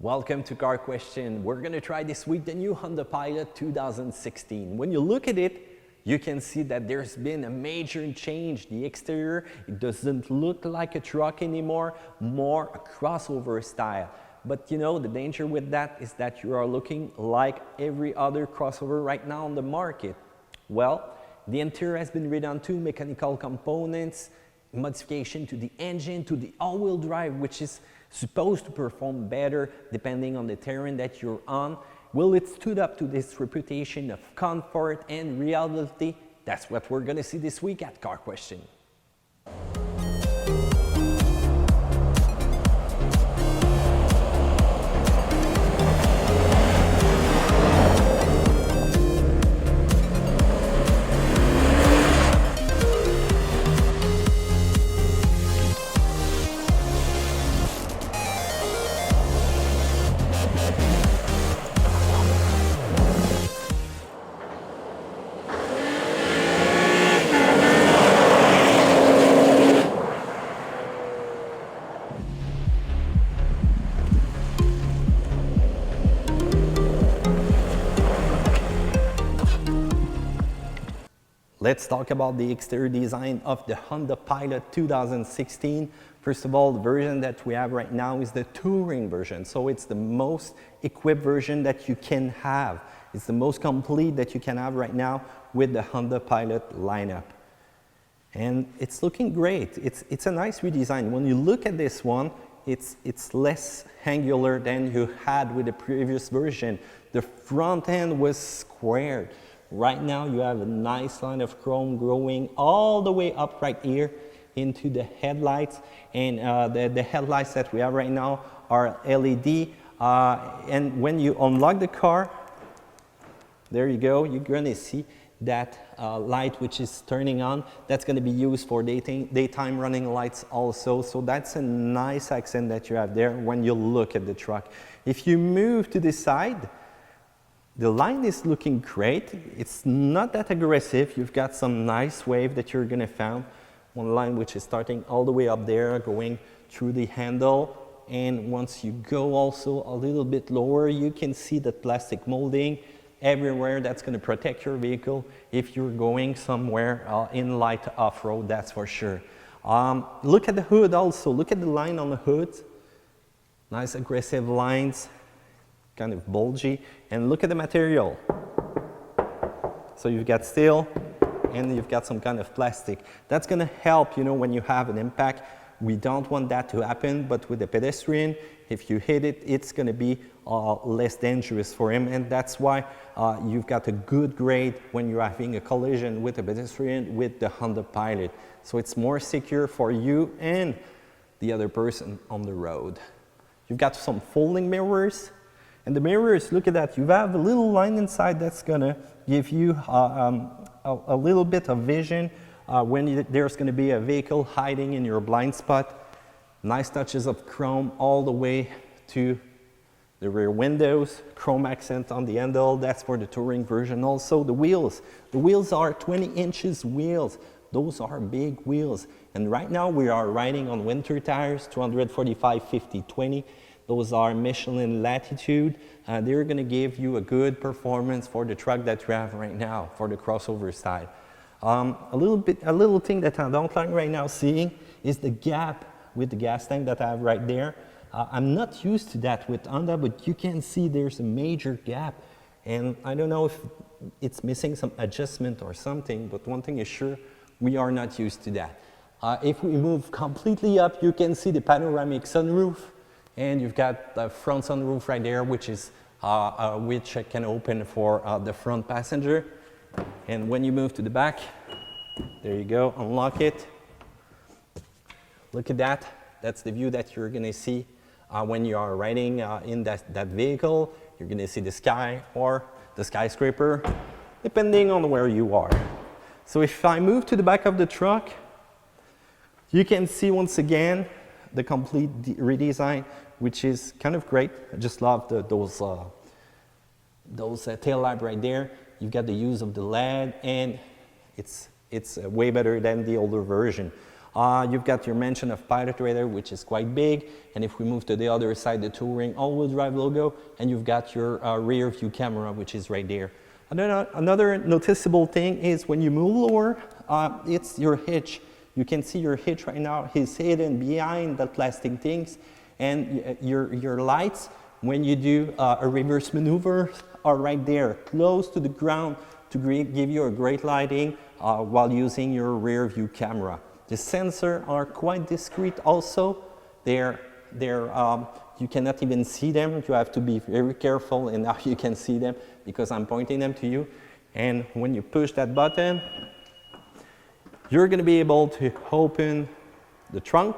Welcome to Car Question. We're going to try this week the new Honda Pilot 2016. When you look at it, you can see that there's been a major change. The exterior, it doesn't look like a truck anymore, more a crossover style. But you know, the danger with that is that you are looking like every other crossover right now on the market. Well, the interior has been redone too, mechanical components, modification to the engine, to the all-wheel drive, which is supposed to perform better depending on the terrain that you're on. Will it stood up to this reputation of comfort and reliability? That's what we're going to see this week at Car Question. Let's talk about the exterior design of the Honda Pilot 2016. First of all, the version that we have right now is the touring version. So it's the most equipped version that you can have. It's the most complete that you can have right now with the Honda Pilot lineup. And it's looking great. It's a nice redesign. When you look at this one, it's less angular than you had with the previous version. The front end was squared. Right now you have a nice line of chrome growing all the way up right here into the headlights, and the headlights that we have right now are LED, and when you unlock the car, there you go, you're going to see that light which is turning on. That's going to be used for daytime running lights also, so that's a nice accent that you have there when you look at the truck. If you move to the side, the line is looking great. It's not that aggressive. You've got some nice wave that you're gonna find. One line which is starting all the way up there, going through the handle. And once you go also a little bit lower, you can see the plastic molding everywhere. That's gonna protect your vehicle if you're going somewhere in light off-road, that's for sure. Look at the hood also. Look at the line on the hood. Nice aggressive lines. Kind of bulgy, and look at the material. So you've got steel and you've got some kind of plastic. That's going to help, you know, when you have an impact. We don't want that to happen, but with the pedestrian, if you hit it, it's going to be less dangerous for him, and that's why you've got a good grade when you're having a collision with a pedestrian with the Honda Pilot. So it's more secure for you and the other person on the road. You've got some folding mirrors. And the mirrors, look at that, you have a little line inside that's gonna give you a little bit of vision when there's gonna be a vehicle hiding in your blind spot. Nice touches of chrome all the way to the rear windows, chrome accent on the handle, that's for the touring version. Also the wheels are 20 inches wheels. Those are big wheels. And right now we are riding on winter tires, 245, 50, 20. Those are Michelin Latitude. They're going to give you a good performance for the truck that you have right now, for the crossover style. A little thing that I don't like right now seeing is the gap with the gas tank that I have right there. I'm not used to that with Honda, but you can see there's a major gap. And I don't know if it's missing some adjustment or something, but one thing is sure, we are not used to that. If we move completely up, you can see the panoramic sunroof. And you've got the front sunroof right there, which can open for the front passenger. And when you move to the back, there you go, unlock it. Look at that. That's the view that you're gonna see when you are riding in that vehicle. You're gonna see the sky or the skyscraper, depending on where you are. So if I move to the back of the truck, you can see once again the complete redesign, which is kind of great. I just love those tail lamp right there. You've got the use of the LED, and it's way better than the older version. You've got your mention of Pilot Radar, which is quite big. And if we move to the other side, the Touring all-wheel drive logo, and you've got your rear view camera, which is right there. Another noticeable thing is when you move lower, it's your hitch. You can see your hitch right now is hidden behind the plastic things, and your lights, when you do a reverse maneuver, are right there, close to the ground to give you a great lighting while using your rear view camera. The sensors are quite discreet also. You cannot even see them. You have to be very careful, and now you can see them because I'm pointing them to you. And when you push that button, you're going to be able to open the trunk.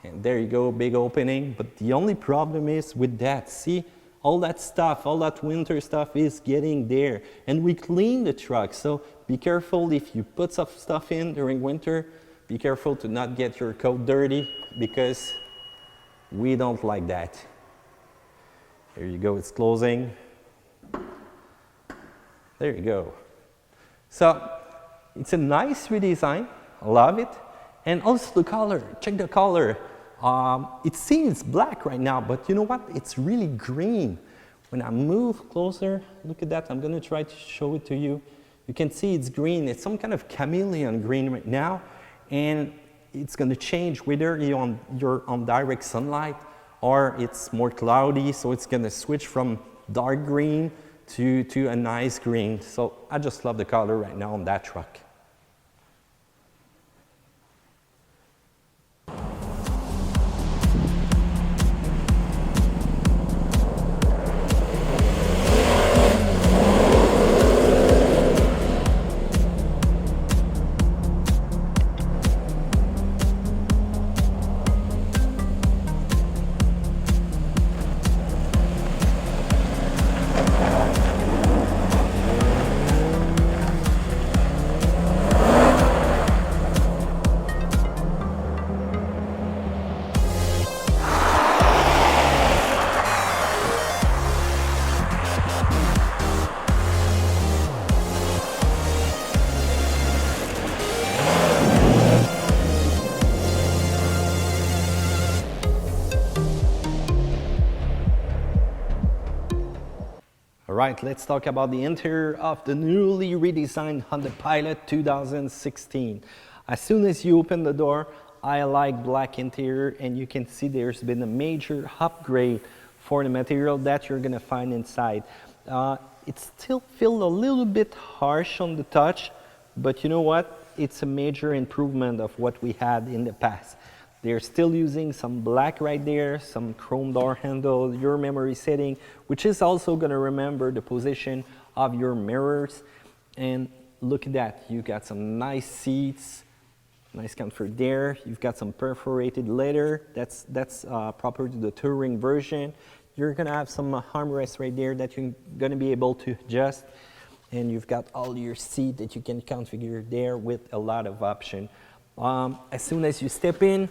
And there you go, big opening. But the only problem is with that, see, all that stuff, all that winter stuff is getting there. And we clean the truck, so be careful if you put some stuff in during winter. Be careful to not get your coat dirty because we don't like that. There you go, it's closing. There you go. So it's a nice redesign, I love it. And also the color, check the color. It seems black right now, but you know what? It's really green. When I move closer, look at that. I'm going to try to show it to you. You can see it's green. It's some kind of chameleon green right now. And it's going to change whether you're on direct sunlight or it's more cloudy. So it's going to switch from dark green to a nice green. So I just love the color right now on that truck. All right, let's talk about the interior of the newly redesigned Honda Pilot 2016. As soon as you open the door, I like black interior, and you can see there's been a major upgrade for the material that you're gonna find inside. It still feels a little bit harsh on the touch, but you know what? It's a major improvement of what we had in the past. They're still using some black right there, some chrome door handle, your memory setting, which is also going to remember the position of your mirrors. And look at that, you got some nice seats, nice comfort there. You've got some perforated leather, that's proper to the Touring version. You're going to have some armrests right there that you're going to be able to adjust. And you've got all your seat that you can configure there with a lot of options. As soon as you step in,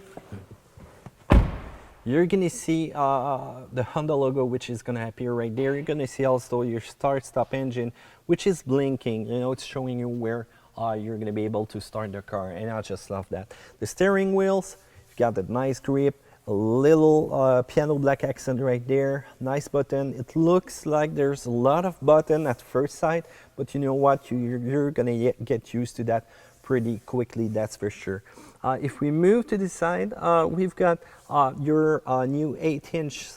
you're going to see the Honda logo, which is going to appear right there. You're going to see also your start-stop engine, which is blinking. You know, it's showing you where you're going to be able to start the car, and I just love that. The steering wheels, you've got that nice grip, a little piano black accent right there, nice button. It looks like there's a lot of button at first sight, but you know what? You're going to get used to that pretty quickly, that's for sure. If we move to the side, we've got your new 8-inch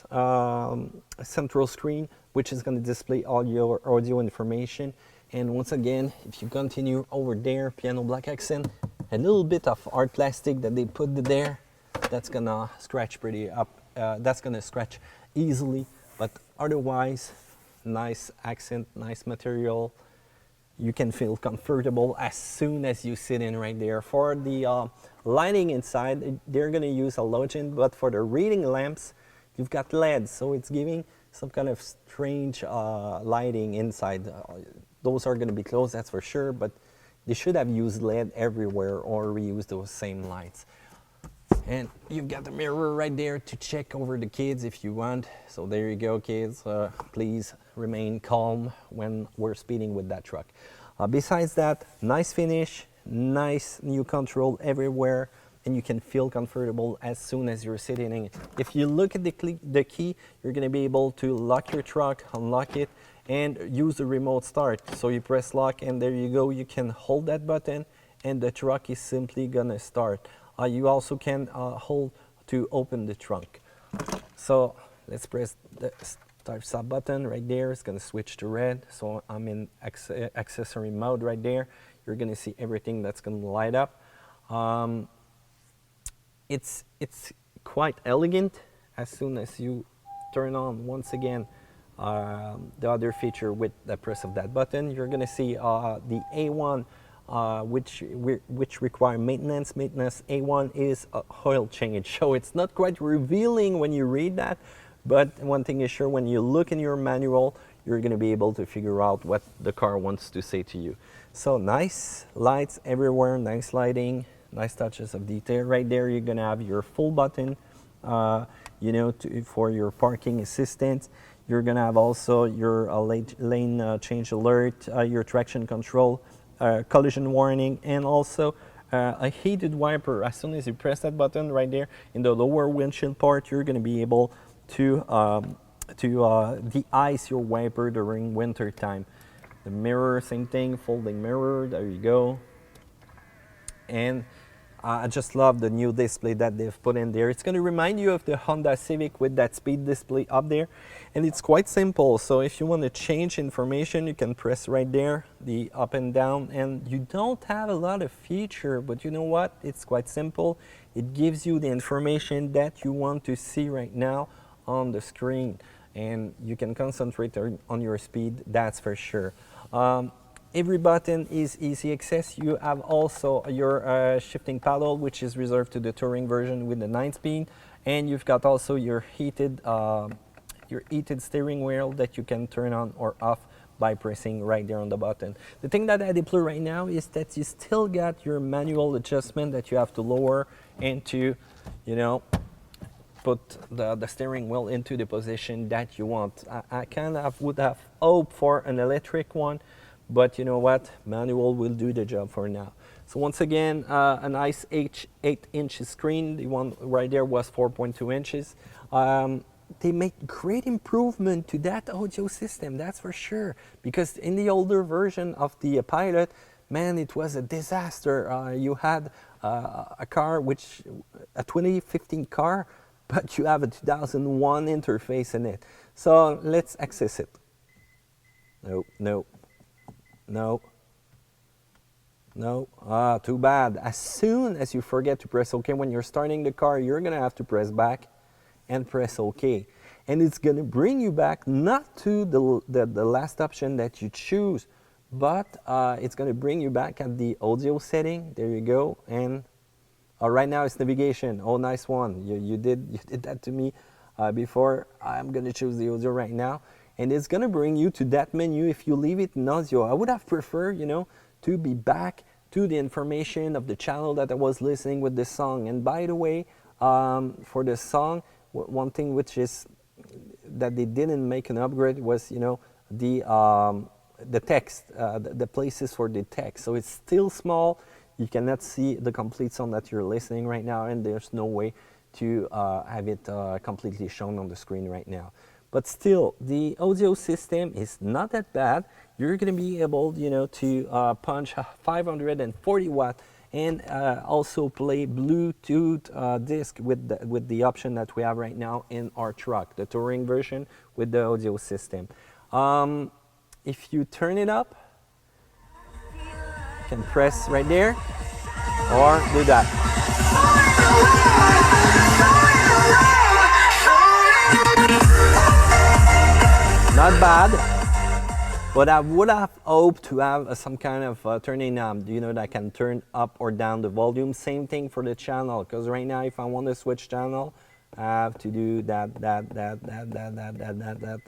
central screen, which is going to display all your audio information. And once again, if you continue over there, piano black accent, a little bit of art plastic that they put there, that's gonna scratch pretty up. That's gonna scratch easily, but otherwise, nice accent, nice material. You can feel comfortable as soon as you sit in right there. For the lighting inside, they're going to use halogen, but for the reading lamps, you've got LEDs, so it's giving some kind of strange lighting inside. Those are going to be closed, that's for sure, but they should have used LED everywhere or reused those same lights. And you've got the mirror right there to check over the kids if you want. So there you go, kids. Please remain calm when we're speeding with that truck. Besides that, nice finish, nice new control everywhere, and you can feel comfortable as soon as you're sitting in it. If you look at the key, you're going to be able to lock your truck, unlock it, and use the remote start. So you press lock, and there you go. You can hold that button, and the truck is simply going to start. You also can hold to open the trunk. So let's press the start stop button right there. It's going to switch to red. So I'm in accessory mode right there. You're going to see everything that's going to light up. It's quite elegant. As soon as you turn on, once again, the other feature with the press of that button, you're going to see the A1, which require maintenance. Maintenance A1 is a oil change, so it's not quite revealing when you read that, but one thing is sure, when you look in your manual, you're going to be able to figure out what the car wants to say to you. So nice lights everywhere, nice lighting, nice touches of detail. Right there, you're going to have your full button, you know, for your parking assistance. You're going to have also your lane change alert, your traction control, collision warning, and also a heated wiper. As soon as you press that button right there in the lower windshield part, you're going to be able to de-ice your wiper during winter time. The mirror, same thing, folding mirror, there you go. And I just love the new display that they've put in there. It's going to remind you of the Honda Civic with that speed display up there. And it's quite simple. So if you want to change information, you can press right there, the up and down. And you don't have a lot of feature, but you know what? It's quite simple. It gives you the information that you want to see right now on the screen. And you can concentrate on your speed, that's for sure. Every button is easy access. You have also your shifting paddle, which is reserved to the touring version with the 9-speed, and you've got also your heated steering wheel that you can turn on or off by pressing right there on the button. The thing that I deploy right now is that you still got your manual adjustment that you have to lower and to, you know, put the steering wheel into the position that you want. I kind of would have hoped for an electric one, but you know what, manual will do the job for now. So once again, a nice 8-inch screen. The one right there was 4.2 inches. They make great improvement to that audio system, that's for sure, because in the older version of the Pilot, man, it was a disaster. You had a car, which a 2015 car, but you have a 2001 interface in it. So let's access it. No. Too bad. As soon as you forget to press OK when you're starting the car, you're going to have to press back and press OK. And it's going to bring you back not to the last option that you choose, but it's going to bring you back at the audio setting. There you go. And right now it's navigation. Oh, nice one. You did that to me before. I'm going to choose the audio right now. And it's going to bring you to that menu if you leave it in audio. I would have preferred, you know, to be back to the information of the channel that I was listening with the song. And by the way, for the song, one thing which is that they didn't make an upgrade was, you know, the text, the places for the text. So it's still small. You cannot see the complete song that you're listening right now, and there's no way to have it completely shown on the screen right now. But still, the audio system is not that bad. You're going to be able, you know, to punch 540 watt and also play Bluetooth disc with the option that we have right now in our truck, the touring version with the audio system. If you turn it up, you can press right there or do that. Not bad, but I would have hoped to have some kind of turning knob, you know, that can turn up or down the volume. Same thing for the channel, because right now if I want to switch channel, I have to do that.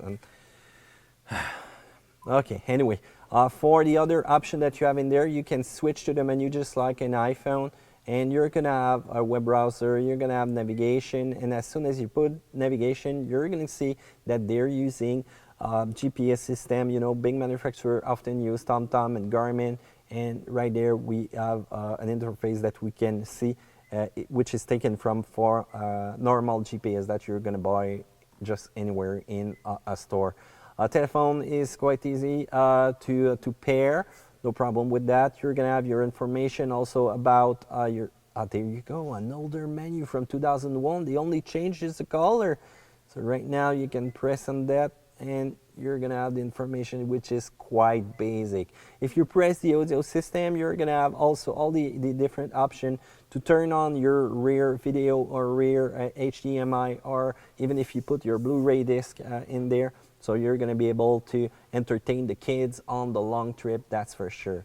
And okay, anyway, for the other option that you have in there, you can switch to the menu just like an iPhone, and you're gonna have a web browser, you're gonna have navigation, and as soon as you put navigation, you're gonna see that they're using GPS system. You know, big manufacturer often use TomTom and Garmin, and right there we have an interface that we can see, which is taken from for normal GPS that you're going to buy just anywhere in a store. Telephone is quite easy to pair, no problem with that. You're going to have your information also about your, there you go, an older menu from 2001. The only change is the color. So right now you can press on that and you're going to have the information, which is quite basic. If you press the audio system, you're going to have also all the different options to turn on your rear video or rear HDMI, or even if you put your Blu-ray disc in there. So you're going to be able to entertain the kids on the long trip, that's for sure.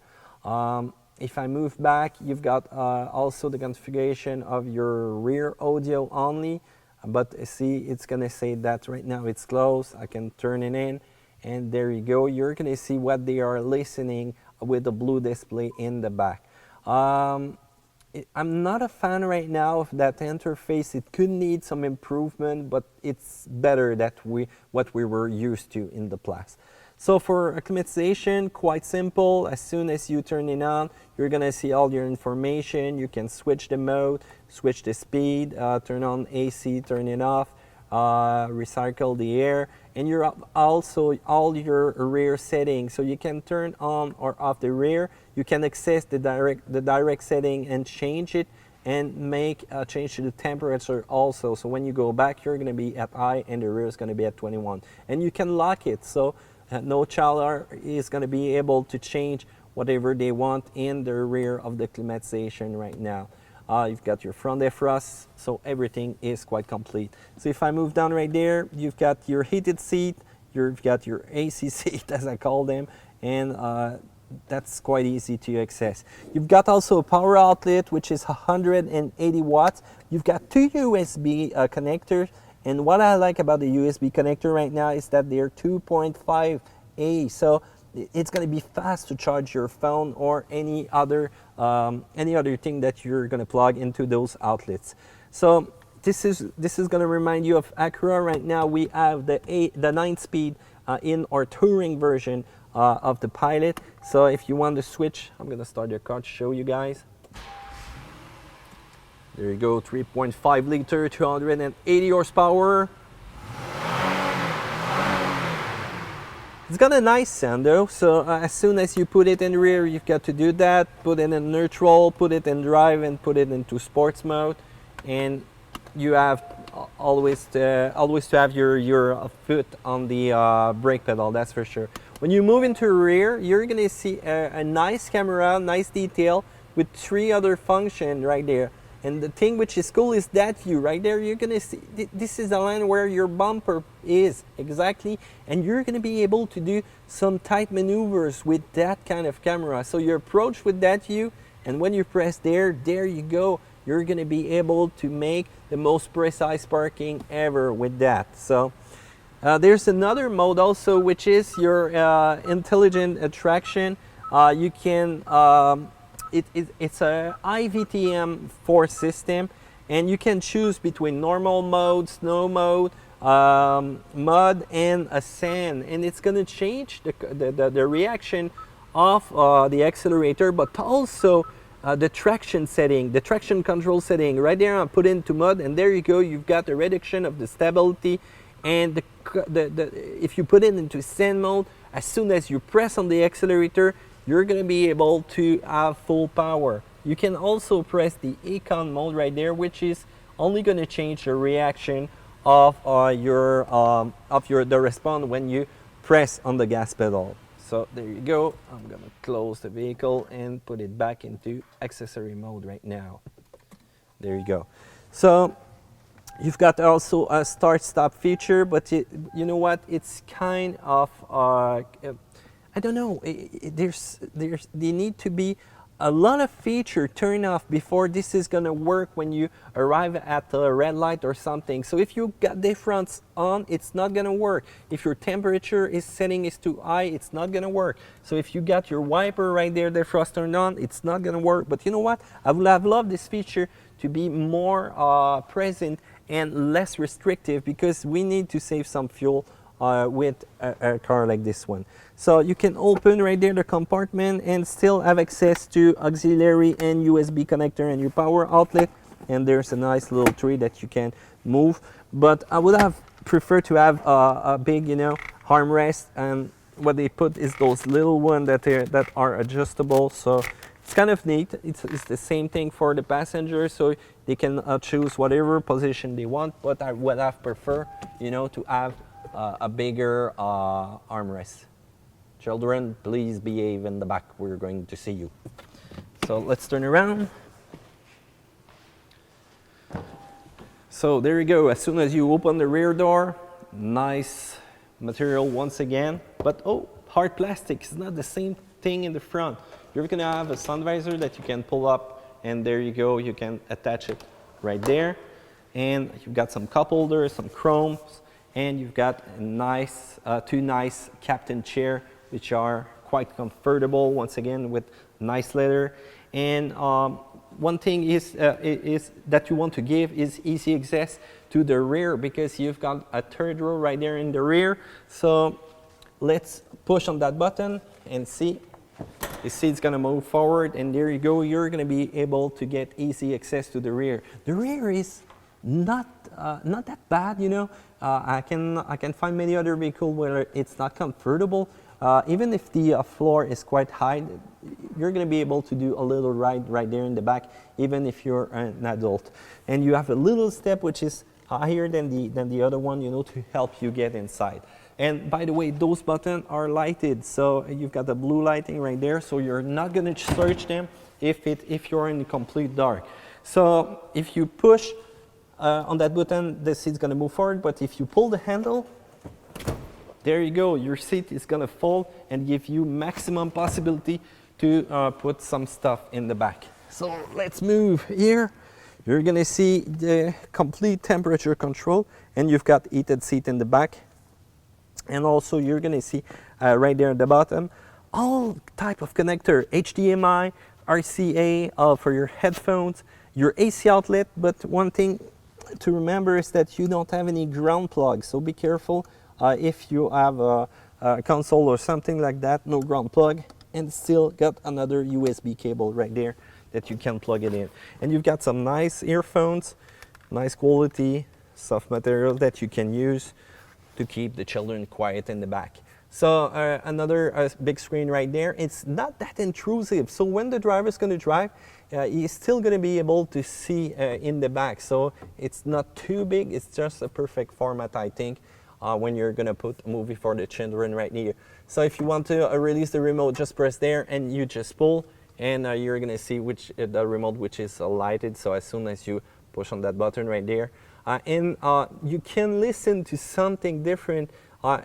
If I move back, you've got also the configuration of your rear audio only. But see, it's going to say that right now it's closed. I can turn it in, and there you go. You're going to see what they are listening with the blue display in the back. I'm not a fan right now of that interface. It could need some improvement, but it's better than what we were used to in the past. So for acclimatization, quite simple. As soon as you turn it on, you're going to see all your information. You can switch the mode, switch the speed, turn on AC, turn it off, recycle the air, and you're also all your rear settings. So you can turn on or off the rear. You can access the direct setting and change it, and make a change to the temperature also. So when you go back, you're going to be at high and the rear is going to be at 21. And you can lock it. So no child is going to be able to change whatever they want in the rear of the climatization right now. You've got your front defrost, so everything is quite complete. So if I move down right there, you've got your heated seat, you've got your AC seat as I call them, and that's quite easy to access. You've got also a power outlet, which is 180 watts. You've got two USB connectors. And what I like about the USB connector right now is that they're 2.5A, so it's going to be fast to charge your phone or any other thing that you're going to plug into those outlets. So this is going to remind you of Acura. Right now we have the 9-speed in our touring version of the Pilot. So if you want to switch, I'm going to start your car to show you guys. There you go, 3.5 liter, 280 horsepower. It's got a nice sound though, so as soon as you put it in rear, you've got to do that. Put it in neutral, put it in drive, and put it into sports mode. And you have always to have your foot on the brake pedal, that's for sure. When you move into rear, you're going to see a nice camera, nice detail with 3 other functions right there. And the thing which is cool is that view right there. You're gonna see this is the line where your bumper is exactly, and you're gonna be able to do some tight maneuvers with that kind of camera. So you approach with that view, and when you press there you go. You're gonna be able to make the most precise parking ever with that. So there's another mode also, which is your intelligent attraction. You can it's a IVTM4 system, and you can choose between normal mode, snow mode, mud, and a sand, and it's going to change the reaction of the accelerator, but also the traction setting, the traction control setting. Right there, I put into mud, and there you go. You've got the reduction of the stability, and if you put it into sand mode, as soon as you press on the accelerator, you're going to be able to have full power. You can also press the Econ mode right there, which is only going to change the reaction of the response when you press on the gas pedal. So there you go. I'm going to close the vehicle and put it back into accessory mode right now. There you go. So you've got also a start-stop feature, but you know what? It's kind of I don't know, they need to be a lot of features turned off before this is going to work when you arrive at a red light or something. So if you got the fronts on, it's not going to work. If your temperature setting is too high, it's not going to work. So if you got your wiper right there, the frost turned on, it's not going to work. But you know what? I would have loved this feature to be more present and less restrictive, because we need to save some fuel with a car like this one. So you can open right there the compartment and still have access to auxiliary and USB connector and your power outlet. And there's a nice little tree that you can move. But I would have preferred to have a big, you know, armrest, and what they put is those little ones that are adjustable. So it's kind of neat. It's the same thing for the passengers, so they can choose whatever position they want. But I would have preferred, you know, to have a bigger armrest. Children, please behave in the back. We're going to see you. So let's turn around. So there you go. As soon as you open the rear door, nice material once again. But oh, hard plastic is not the same thing in the front. You're gonna have a sun visor that you can pull up, and there you go. You can attach it right there. And you've got some cup holders, some chromes, and you've got a nice, two nice captain chair, which are quite comfortable, once again, with nice leather. And one thing is that you want to give is easy access to the rear, because you've got a third row right there in the rear. So let's push on that button and see. The seat's gonna move forward, and there you go. You're gonna be able to get easy access to the rear. The rear is not that bad, you know. I can find many other vehicles where it's not comfortable. Even if the floor is quite high, you're going to be able to do a little ride right there in the back, even if you're an adult. And you have a little step which is higher than the other one, you know, to help you get inside. And by the way, those buttons are lighted, so you've got the blue lighting right there, so you're not going to search them if you're in the complete dark. So if you push on that button, the seat's going to move forward, but if you pull the handle, there you go, your seat is gonna fold and give you maximum possibility to put some stuff in the back. So let's move here. You're gonna see the complete temperature control, and you've got heated seat in the back. And also you're gonna see right there at the bottom, all type of connector, HDMI, RCA for your headphones, your AC outlet. But one thing to remember is that you don't have any ground plugs, so be careful. If you have a console or something like that, no ground plug, and still got another USB cable right there that you can plug it in. And you've got some nice earphones, nice quality, soft material that you can use to keep the children quiet in the back. So another big screen right there. It's not that intrusive, so when the driver is going to drive, he's still going to be able to see in the back. So it's not too big, it's just a perfect format, I think. When you're going to put a movie for the children right here. So if you want to release the remote, just press there and you just pull, and you're going to see the remote which is lighted. So as soon as you push on that button right there, and you can listen to something different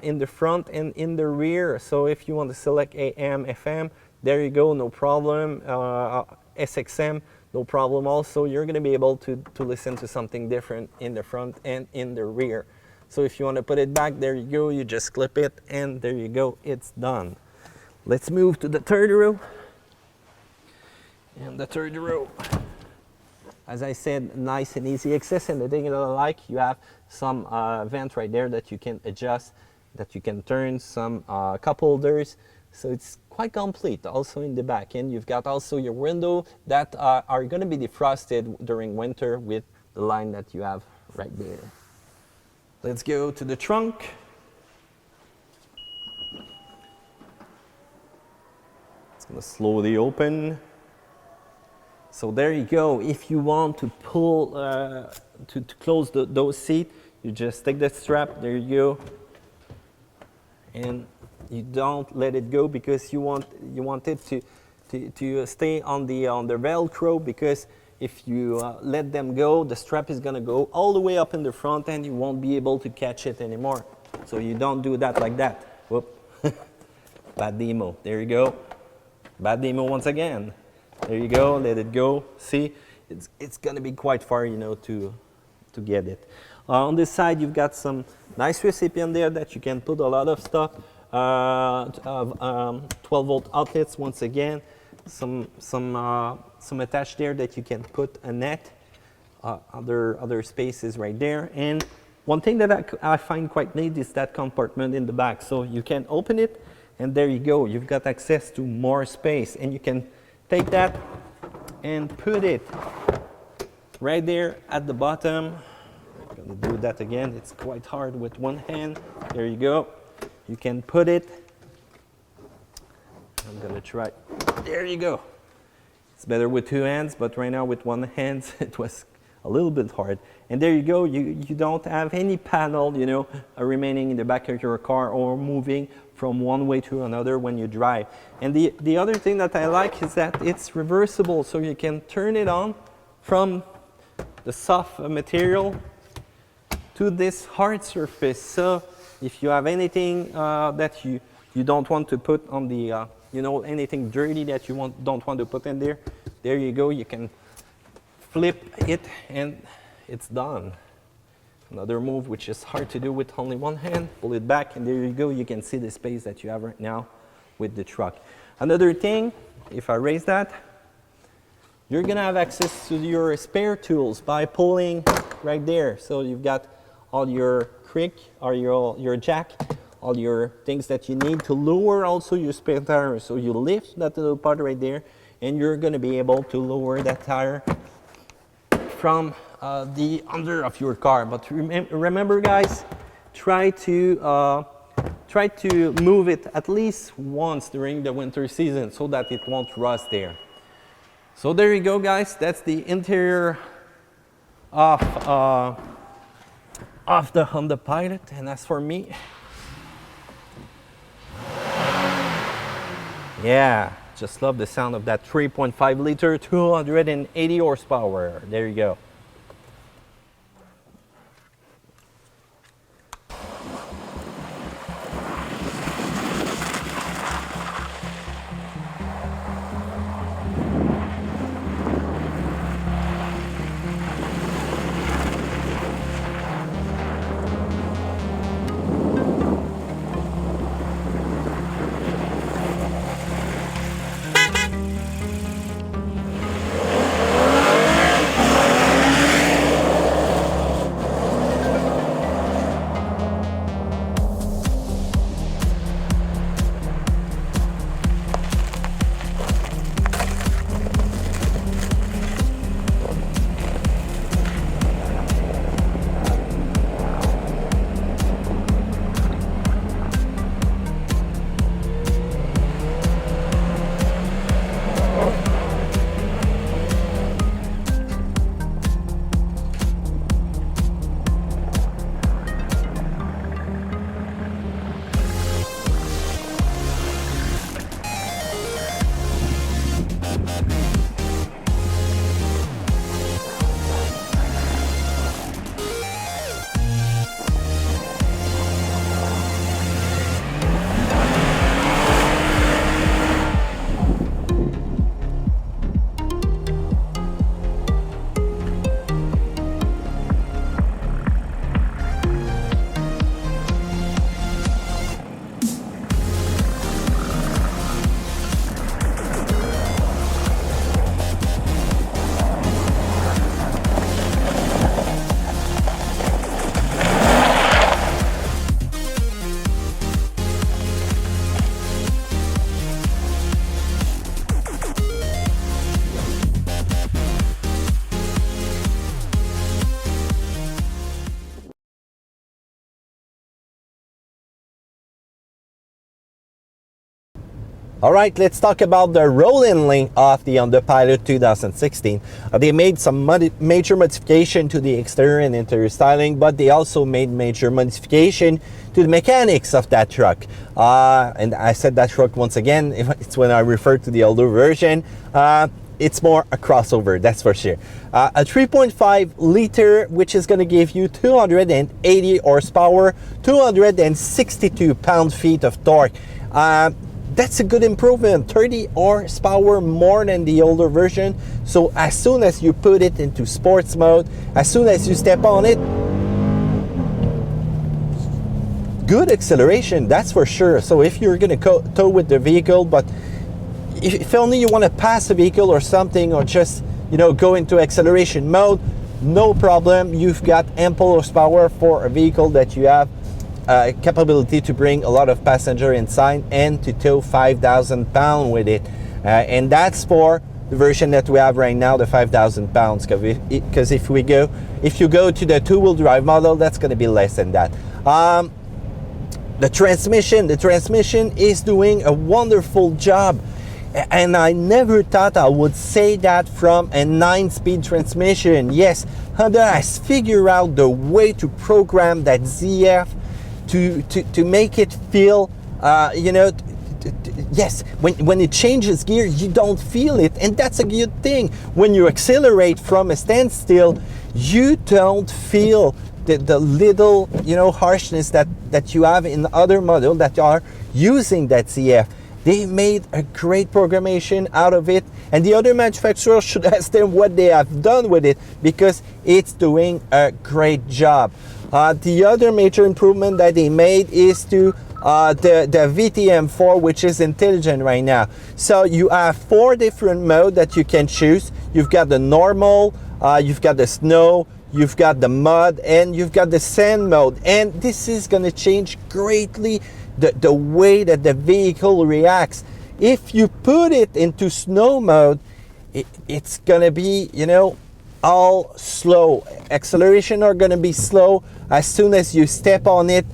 in the front and in the rear. So if you want to select AM, FM, there you go, no problem. SXM, no problem also. You're going to be able to listen to something different in the front and in the rear. So if you want to put it back, there you go, you just clip it, and there you go, it's done. Let's move to the third row. And the third row, as I said, nice and easy access. And the thing that I like, you have some vent right there that you can adjust, that you can turn, some cup holders. So it's quite complete. Also in the back end, you've got also your window that are going to be defrosted during winter with the line that you have right there. Let's go to the trunk. It's going to slowly open. So there you go. If you want to pull, to close those seats, you just take the strap, there you go. And you don't let it go, because you want it to stay on the Velcro, because if you let them go, the strap is going to go all the way up in the front, and you won't be able to catch it anymore. So you don't do that like that. Whoop. Bad demo. There you go. Bad demo once again. There you go. Let it go. See, it's going to be quite far, you know, to get it. On this side, you've got some nice recipient there that you can put a lot of stuff. 12-volt outlets once again. Some attached there that you can put a net, other spaces right there, and One thing that I find quite neat is that compartment in the back. So you can open it, and there you go. You've got access to more space, and you can take that and put it right there at the bottom. I'm going to do that again. It's quite hard with one hand. There you go. You can put it. I'm going to try. There you go. It's better with two hands, but right now with one hand, it was a little bit hard. And there you go. You don't have any panel, you know, remaining in the back of your car or moving from one way to another when you drive. And the other thing that I like is that it's reversible, so you can turn it on from the soft material to this hard surface. So if you have anything that you don't want to put on the, you know, anything dirty that you don't want to put in there, there you go. You can flip it and it's done. Another move which is hard to do with only one hand, pull it back, and there you go. You can see the space that you have right now with the truck. Another thing, if I raise that, you're gonna have access to your spare tools by pulling right there. So you've got all your crick or your jack, all your things that you need to lower also your spare tire. So you lift that little part right there, and you're gonna be able to lower that tire from the under of your car. But remember guys, try to move it at least once during the winter season so that it won't rust there. So there you go guys, that's the interior of the Honda Pilot. And as for me, yeah, just love the sound of that 3.5 liter, 280 horsepower. There you go. All right, let's talk about the rolling link of the Honda Pilot 2016. They made some major modification to the exterior and interior styling, but they also made major modification to the mechanics of that truck. And I said that truck once again, it's when I refer to the older version. It's more a crossover, that's for sure. A 3.5 liter, which is going to give you 280 horsepower, 262 pound-feet of torque. That's a good improvement, 30 horsepower more than the older version. So as soon as you put it into sports mode, as soon as you step on it, good acceleration, that's for sure. So if you're going to tow with the vehicle, but if only you want to pass a vehicle or something, or just, you know, go into acceleration mode, no problem. You've got ample horsepower for a vehicle that you have capability to bring a lot of passenger inside and to tow 5,000 pounds with it. And that's for the version that we have right now, the 5,000 pounds. Because if you go to the two-wheel drive model, that's going to be less than that. The transmission is doing a wonderful job. And I never thought I would say that from a 9-speed transmission. Yes, Honda has figured out the way to program that ZF to make it feel, yes, when it changes gear, you don't feel it. And that's a good thing. When you accelerate from a standstill, you don't feel the little, harshness that you have in other models that are using that ZF. They made a great programmation out of it, and the other manufacturers should ask them what they have done with it, because it's doing a great job. The other major improvement that they made is to the VTM4, which is intelligent right now. So you have 4 different modes that you can choose. You've got the normal, you've got the snow, you've got the mud, and you've got the sand mode. And this is going to change greatly the way that the vehicle reacts. If you put it into snow mode, it's going to be, all slow. Acceleration are going to be slow. As soon as you step on it,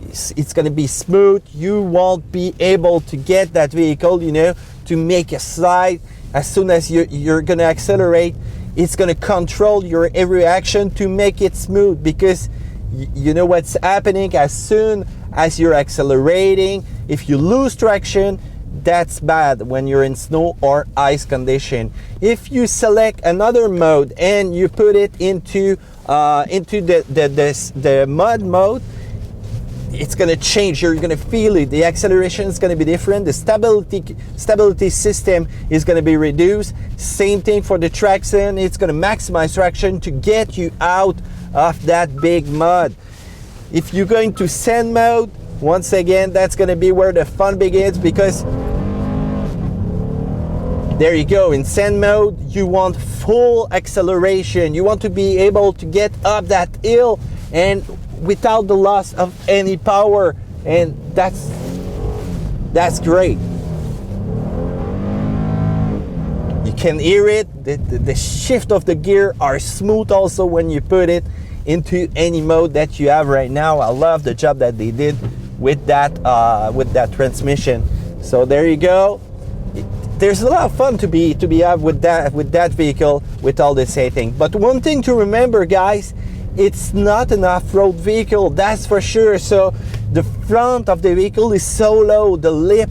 it's going to be smooth. You won't be able to get that vehicle, to make a slide. As soon as you're going to accelerate, it's going to control your every action to make it smooth, because you know what's happening. As soon as you're accelerating, if you lose traction, that's bad when you're in snow or ice condition. If you select another mode and you put it into the mud mode, it's going to change. You're going to feel it. The acceleration is going to be different. The stability system is going to be reduced. Same thing for the traction. It's going to maximize traction to get you out of that big mud. If you go into sand mode, once again, that's going to be where the fun begins, because there you go. In sand mode, you want full acceleration. You want to be able to get up that hill and without the loss of any power, and that's great. You can hear it. The shift of the gear are smooth also when you put it into any mode that you have right now. I love the job that they did with that transmission. So there you go. There's a lot of fun to be had with that vehicle with all this setting. But one thing to remember, guys, it's not an off-road vehicle, that's for sure. So the front of the vehicle is so low. The lip,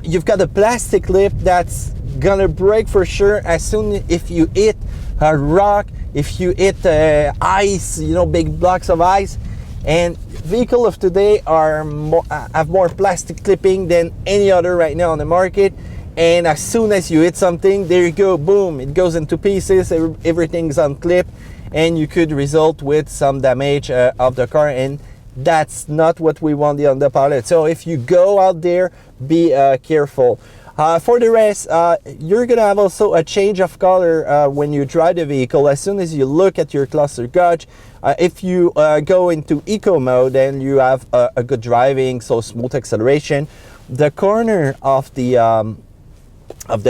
you've got a plastic lip that's gonna break for sure as soon if you hit a rock, if you hit ice, big blocks of ice. And vehicles of today have more plastic clipping than any other right now on the market. And as soon as you hit something, there you go, boom, it goes into pieces. Everything's unclipped, and you could result with some damage of the car, and that's not what we want on the Pilot. So if you go out there, be careful. For the rest, you're gonna have also a change of color when you drive the vehicle. As soon as you look at your cluster gauge, if you go into eco mode, then you have a good driving, so smooth acceleration. The corner of the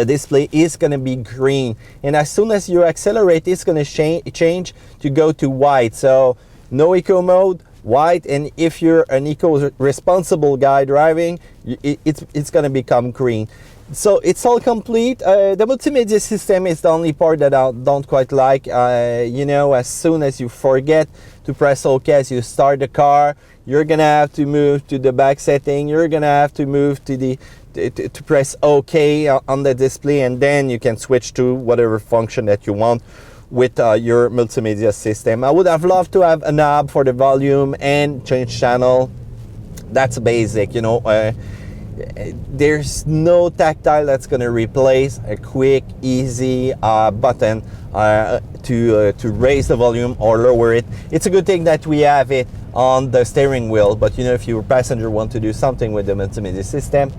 display is going to be green, and as soon as you accelerate, it's going to change to go to white. So no eco mode, white, and if you're an eco responsible guy driving, it's going to become green. So it's all complete. The multimedia system is the only part that I don't quite like. As soon as you forget to press OK as you start the car, you're gonna have to move to the back setting. You're gonna have to move to to press OK on the display, and then you can switch to whatever function that you want with your multimedia system. I would have loved to have a knob for the volume and change channel. That's basic, there's no tactile that's going to replace a quick, easy button to raise the volume or lower it. It's a good thing that we have it on the steering wheel, but if your passenger want to do something with the multimedia system,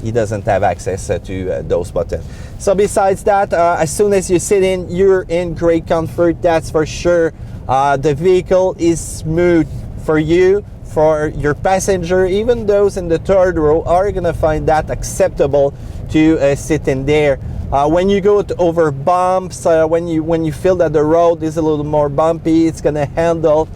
he doesn't have access to those buttons. So besides that, as soon as you sit in, you're in great comfort, that's for sure. The vehicle is smooth for you, for your passenger. Even those in the third row are gonna find that acceptable to sit in there. When you go over bumps, when you feel that the road is a little more bumpy, it's gonna handle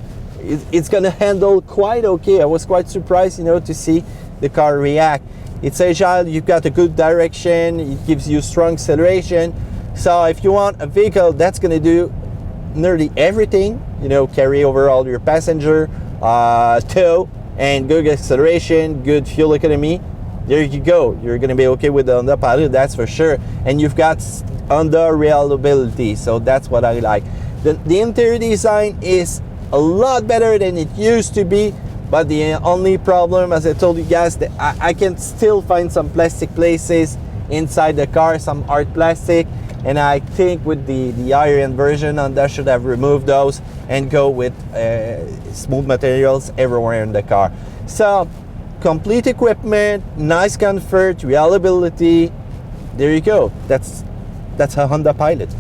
quite okay. I was quite surprised, you know, to see the car react. It's agile, you've got a good direction, it gives you strong acceleration. So if you want a vehicle that's gonna do nearly everything, you know, carry over all your passenger, tow, and good acceleration, good fuel economy, there you go. You're gonna be okay with the Honda Pilot, that's for sure. And you've got Honda reliability, so that's what I like. The interior design is a lot better than it used to be, but the only problem, as I told you guys, that I can still find some plastic places inside the car, some hard plastic, and I think with the higher end version, Honda should have removed those and go with smooth materials everywhere in the car. So complete equipment, nice comfort, reliability, there you go. That's a Honda Pilot.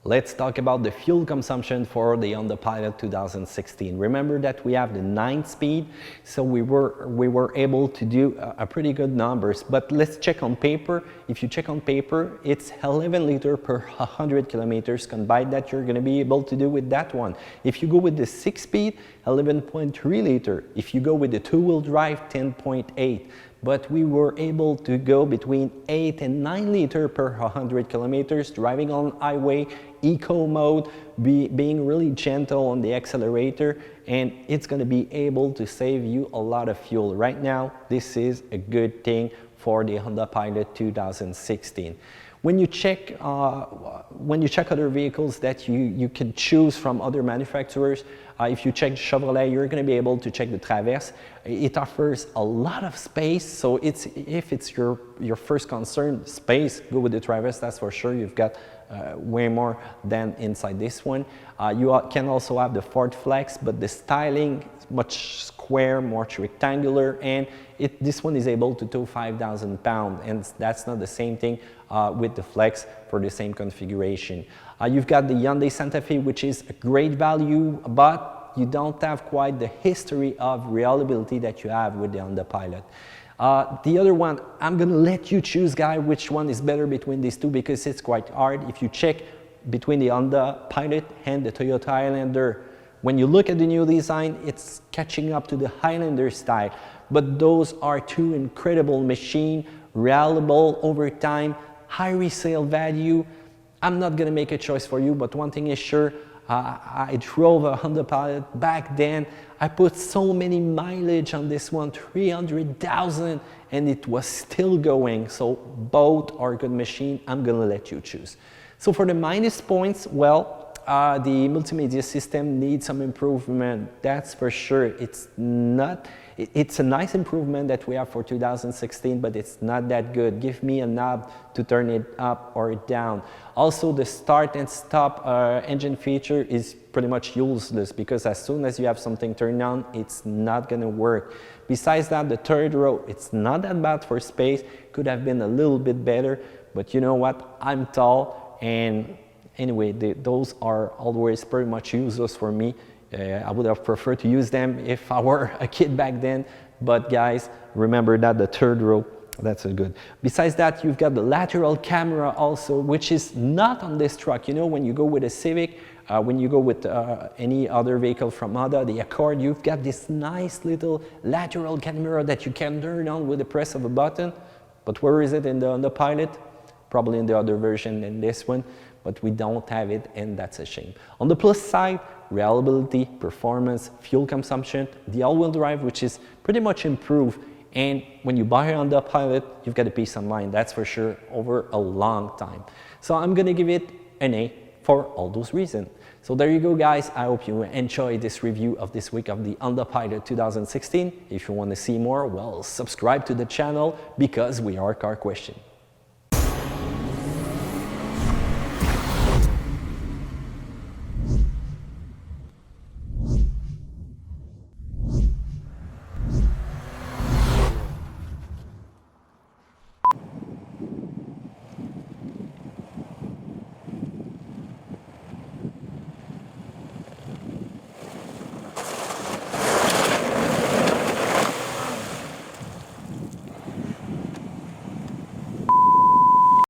Let's talk about the fuel consumption for the Honda Pilot 2016. Remember that we have the 9-speed, so we were able to do a pretty good numbers. But let's check on paper. If you check on paper, it's 11 liter per 100 kilometers. Combine that, you're going to be able to do with that one. If you go with the 6-speed, 11.3 liter. If you go with the 2-wheel drive, 10.8. But we were able to go between 8 and 9 liter per 100 kilometers, driving on highway, eco mode, being really gentle on the accelerator, and it's going to be able to save you a lot of fuel. Right now, this is a good thing for the Honda Pilot 2016. When you check other vehicles that you can choose from other manufacturers, if you check Chevrolet, you're going to be able to check the Traverse. It offers a lot of space, so if it's your first concern, space, go with the Traverse, that's for sure. You've got way more than inside this one. You can also have the Ford Flex, but the styling is much square, more rectangular, and this one is able to tow 5,000 pounds, and that's not the same thing with the Flex for the same configuration. You've got the Hyundai Santa Fe, which is a great value, but you don't have quite the history of reliability that you have with the Honda Pilot. The other one, I'm gonna let you choose, guys, which one is better between these two, because it's quite hard. If you check between the Honda Pilot and the Toyota Highlander, When you look at the new design, it's catching up to the Highlander style. But those are two incredible machines, reliable over time, high resale value. I'm not gonna make a choice for you, but one thing is sure, I drove a Honda Pilot back then. I put so many mileage on this one, 300,000, and it was still going. So both are good machine. I'm gonna let you choose. So for the minus points, well, the multimedia system needs some improvement. That's for sure. It's a nice improvement that we have for 2016, but it's not that good. Give me a knob to turn it up or down. Also, the start and stop engine feature is pretty much useless because as soon as you have something turned on, it's not gonna work. Besides that, the third row, it's not that bad for space. Could have been a little bit better, but you know what? I'm tall, and anyway, those are always pretty much useless for me. I would have preferred to use them if I were a kid back then. But guys, remember that the third row, that's a good. Besides that, you've got the lateral camera also, which is not on this truck. You know, when you go with a Civic, when you go with any other vehicle from Honda, the Accord, you've got this nice little lateral camera that you can turn on with the press of a button. But where is it in the Pilot? Probably in the other version than this one, but we don't have it, and that's a shame. On the plus side, reliability, performance, fuel consumption, the all-wheel drive, which is pretty much improved. And when you buy on the Pilot, you've got a peace of mind, that's for sure, over a long time. So I'm gonna give it an A for all those reasons. So there you go, guys. I hope you enjoyed this review of this week of the Honda Pilot 2016. If you want to see more, well, subscribe to the channel because we are Car Question.